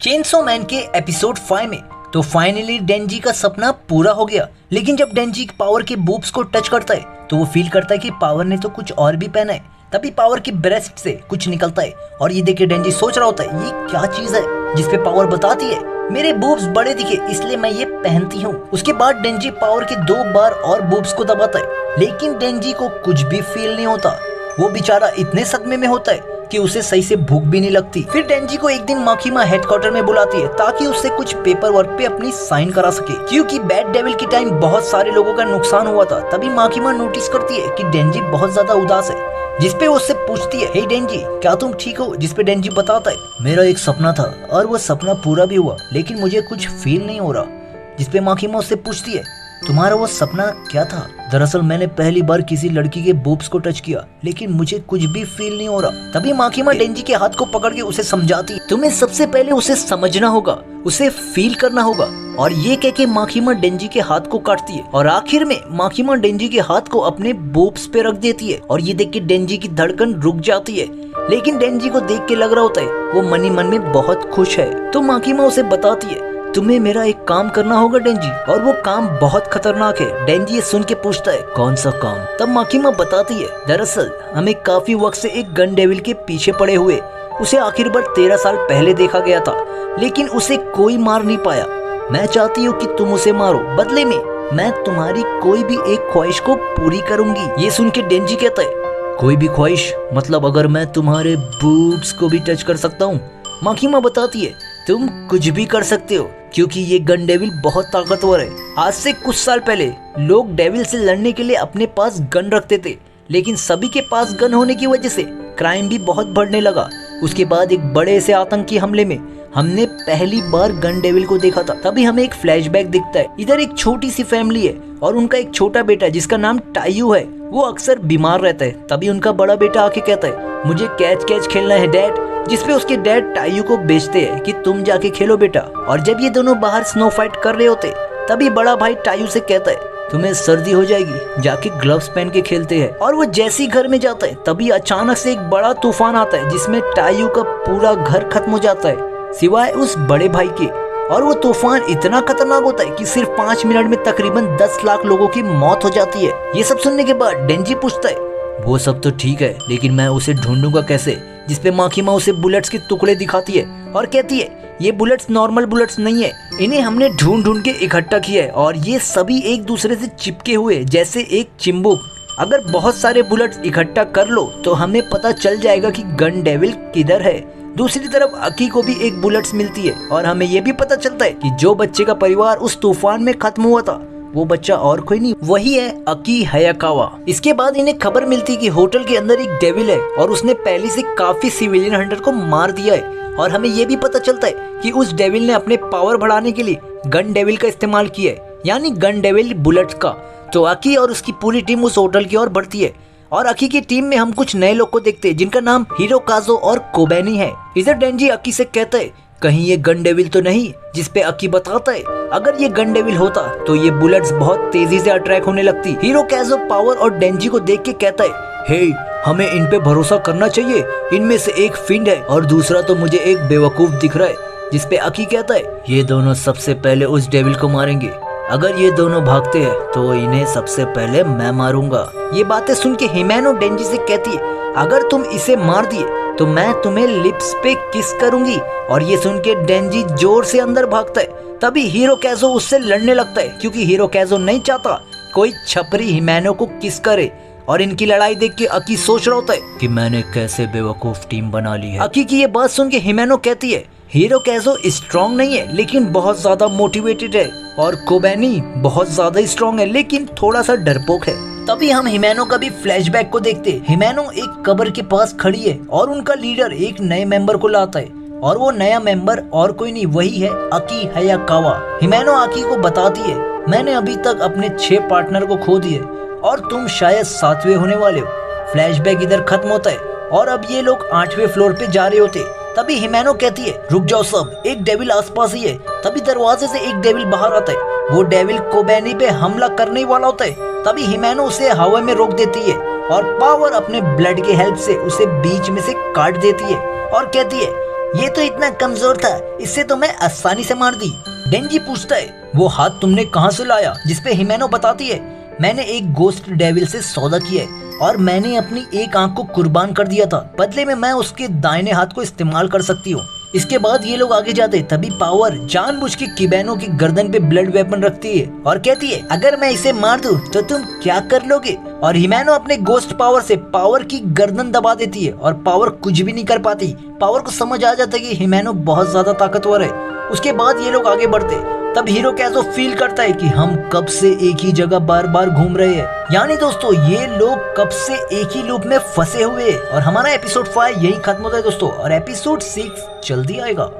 Chainsaw man के episode 5 में तो फाइनली डेंजी का सपना पूरा हो गया। लेकिन जब डेंजी पावर के बूब्स को टच करता है तो वो फील करता है कि पावर ने तो कुछ और भी पहना है। तभी पावर की ब्रेस्ट से कुछ निकलता है और ये देख के डेंजी सोच रहा होता है ये क्या चीज है, जिसपे पावर बताती है मेरे बूब्स बड़े दिखे इसलिए मैं ये पहनती हूँ। उसके बाद डेंजी पावर के 2 बार और बूब्स को दबाता है, लेकिन डेंजी को कुछ भी फील नहीं होता। वो बेचारा इतने सदमे में होता है कि उसे सही से भूख भी नहीं लगती। फिर डेंजी को एक दिन माकीमा हेडक्वार्टर में बुलाती है ताकि उससे कुछ पेपर वर्क पे अपनी साइन करा सके, क्योंकि बैड डेविल के टाइम बहुत सारे लोगों का नुकसान हुआ था। तभी माकीमा नोटिस करती है कि डेंजी बहुत ज्यादा उदास है, जिसपे उससे पूछती है हे डेंजी क्या तुम ठीक हो? जिसपे डेंजी बताता है मेरा एक सपना था और वो सपना पूरा भी हुआ, लेकिन मुझे कुछ फील नहीं हो रहा। जिसपे माकीमा उससे पूछती है तुम्हारा वो सपना क्या था? दरअसल मैंने पहली बार किसी लड़की के बूब्स को टच किया, लेकिन मुझे कुछ भी फील नहीं हो रहा। तभी माकीमा डेंजी के हाथ को पकड़ के उसे समझाती तुम्हें सबसे पहले उसे समझना होगा, उसे फील करना होगा। और ये कह के माकीमा डेंजी के हाथ को काटती है और आखिर में माकीमा डेंजी के हाथ को अपने बूब्स पे रख देती है। और ये देख के डेंजी की धड़कन रुक जाती है, लेकिन डेंजी को देख के लग रहा होता है वो मन ही मन में बहुत खुश है। तो माकीमा उसे बताती है तुम्हें मेरा एक काम करना होगा डेंजी, और वो काम बहुत खतरनाक है। डेंजी ये सुन के पूछता है कौन सा काम? तब माकीमा बताती है दरअसल हमें काफी वक्त से एक गन डेविल के पीछे पड़े हुए, उसे आखिर बार 13 साल पहले देखा गया था, लेकिन उसे कोई मार नहीं पाया। मैं चाहती हूँ कि तुम उसे मारो, बदले में मैं तुम्हारी कोई भी एक ख्वाहिश को पूरी करूंगी। ये सुन के डेंजी कहता है कोई भी ख्वाहिश? मतलब अगर मैं तुम्हारे बूब्स को भी टच कर सकता हूँ? माकीमा बताती है तुम कुछ भी कर सकते हो, क्योंकि ये गन डेविल बहुत ताकतवर है। आज से कुछ साल पहले लोग डेविल से लड़ने के लिए अपने पास गन रखते थे, लेकिन सभी के पास गन होने की वजह से क्राइम भी बहुत बढ़ने लगा। उसके बाद एक बड़े से आतंकी हमले में हमने पहली बार गन डेविल को देखा था। तभी हमें एक फ्लैशबैक दिखता है। इधर एक छोटी सी फैमिली है और उनका एक छोटा बेटा जिसका नाम टायू है, वो अक्सर बीमार रहता है। तभी उनका बड़ा बेटा आके कहता है मुझे कैच कैच खेलना है डैड, जिसपे उसके डैड टायू को बेचते हैं कि तुम जाके खेलो बेटा। और जब ये दोनों बाहर स्नो फाइट कर रहे होते तभी बड़ा भाई टायू से कहता है तुम्हें सर्दी हो जाएगी, जाके ग्लव्स पहन के खेलते हैं। और वो जैसे ही घर में जाता है तभी अचानक से एक बड़ा तूफान आता है, जिसमें टायू का पूरा घर खत्म हो जाता है सिवाय उस बड़े भाई के। और वो तूफान इतना खतरनाक होता है कि सिर्फ 5 मिनट में तकरीबन 10 लाख लोगों की मौत हो जाती है। ये सब सुनने के बाद डेंजी पूछता है वो सब तो ठीक है, लेकिन मैं उसे ढूंढूंगा कैसे? जिसपे माकीमा उसे बुलेट्स के टुकड़े दिखाती है और कहती है ये बुलेट्स नॉर्मल बुलेट्स नहीं है, इन्हें हमने ढूंढ ढूंढ के इकट्ठा किया है और ये सभी एक दूसरे से चिपके हुए जैसे एक चिंबुक। अगर बहुत सारे बुलेट्स इकट्ठा कर लो तो हमें पता चल जाएगा कि गन डेविल किधर है। दूसरी तरफ अकी को भी एक बुलेट्स मिलती है और हमें ये भी पता चलता है कि जो बच्चे का परिवार उस तूफान में खत्म हुआ था वो बच्चा और कोई नहीं, वही है अकी हयाकावा। इसके बाद इन्हें खबर मिलती कि होटल के अंदर एक डेविल है और उसने पहले से काफी सिविलियन हंटर को मार दिया है। और हमें ये भी पता चलता है कि उस डेविल ने अपने पावर बढ़ाने के लिए गन डेविल का इस्तेमाल किया है, यानी गन डेविल बुलेट्स का। तो अकी और उसकी पूरी टीम उस होटल की ओर बढ़ती है और अकी की टीम में हम कुछ नए लोग को देखते हैं जिनका नाम हिरोकाजो और कोबैनी है। इधर डेंजी अकी से कहता है कहीं ये गन डेविल तो नहीं? जिसपे अकी बताता है अगर ये गन डेविल होता तो ये बुलेट्स बहुत तेजी से अट्रैक्ट होने लगती। हिरोकाजो पावर और डेंजी को देख के कहता है हे हमें इन पे भरोसा करना चाहिए, इनमें से एक फिंड है और दूसरा तो मुझे एक बेवकूफ दिख रहा है। जिसपे अकी कहता है ये दोनों सबसे पहले उस डेविल को मारेंगे, अगर ये दोनों भागते हैं तो इन्हें सबसे पहले मैं मारूंगा। ये बातें सुन के हिमेनो डेंजी से कहती है अगर तुम इसे मार दिए तो मैं तुम्हें लिप्स पे किस करूंगी। और ये सुन के डेंजी जोर से अंदर भागता है। तभी हिरोकाजो उससे लड़ने लगता है, क्योंकि हिरोकाजो नहीं चाहता कोई छपरी हिमेनो को किस करे। और इनकी लड़ाई देख के अकी सोच रहा होता है कि मैंने कैसे बेवकूफ टीम बना ली है। अकी की ये बात सुन के हिमेनो कहती है हिरोकाजो स्ट्रॉन्ग नहीं है लेकिन बहुत ज्यादा मोटिवेटेड है, और कोबैनी बहुत ज्यादा स्ट्रॉन्ग है लेकिन थोड़ा सा डरपोक है। तभी हम हिमेनो का भी फ्लैशबैक को देखते हैं। हिमेनो एक कब्र के पास खड़ी है और उनका लीडर एक नए मेंबर को लाता है, और वो नया मेंबर और कोई नहीं वही है अकी हयाकावा। हिमेनो अकी को बताती है मैंने अभी तक अपने 6 पार्टनर को खो दिए और तुम शायद 7वें होने वाले हो। फ्लैशबैक इधर खत्म होता है और अब ये लोग 8वें फ्लोर पे जा रहे होते। तभी हिमेनो कहती है रुक जाओ सब, एक डेविल आसपास ही है। तभी दरवाजे से एक डेविल बाहर आता है, वो डेविल कोबैनी पे हमला करने वाला होता है। तभी हिमेनो उसे हवा में रोक देती है और पावर अपने ब्लड के हेल्प से उसे बीच में से काट देती है और कहती है ये तो इतना कमजोर था, इससे तो मैं आसानी से मार दी। डेंजी पूछता है, वो हाथ तुमने कहाँ से लाया? जिसपे हिमेनो बताती है, मैंने एक गोस्ट डेविल से सौदा किया है और मैंने अपनी एक आंख को कुर्बान कर दिया था, बदले में मैं उसके दाहिने हाथ को इस्तेमाल कर सकती हूँ। इसके बाद ये लोग आगे जाते, तभी पावर जानबूझ के किबेनो की गर्दन पे ब्लड वेपन रखती है और कहती है, अगर मैं इसे मार दूं तो तुम क्या कर लोगे? और हिमेनो अपने गोस्ट पावर से पावर की गर्दन दबा देती है और पावर कुछ भी नहीं कर पाती। पावर को समझ आ जाता है कि हिमेनो बहुत ज्यादा ताकतवर है। उसके बाद ये लोग आगे बढ़ते, तब हीरो कैज़ो फील करता है कि हम कब से एक ही जगह बार बार घूम रहे हैं। यानी दोस्तों ये लोग कब से एक ही लूप में फंसे हुए हैं। और हमारा एपिसोड 5 यही खत्म होता है दोस्तों, और एपिसोड 6 जल्दी आएगा।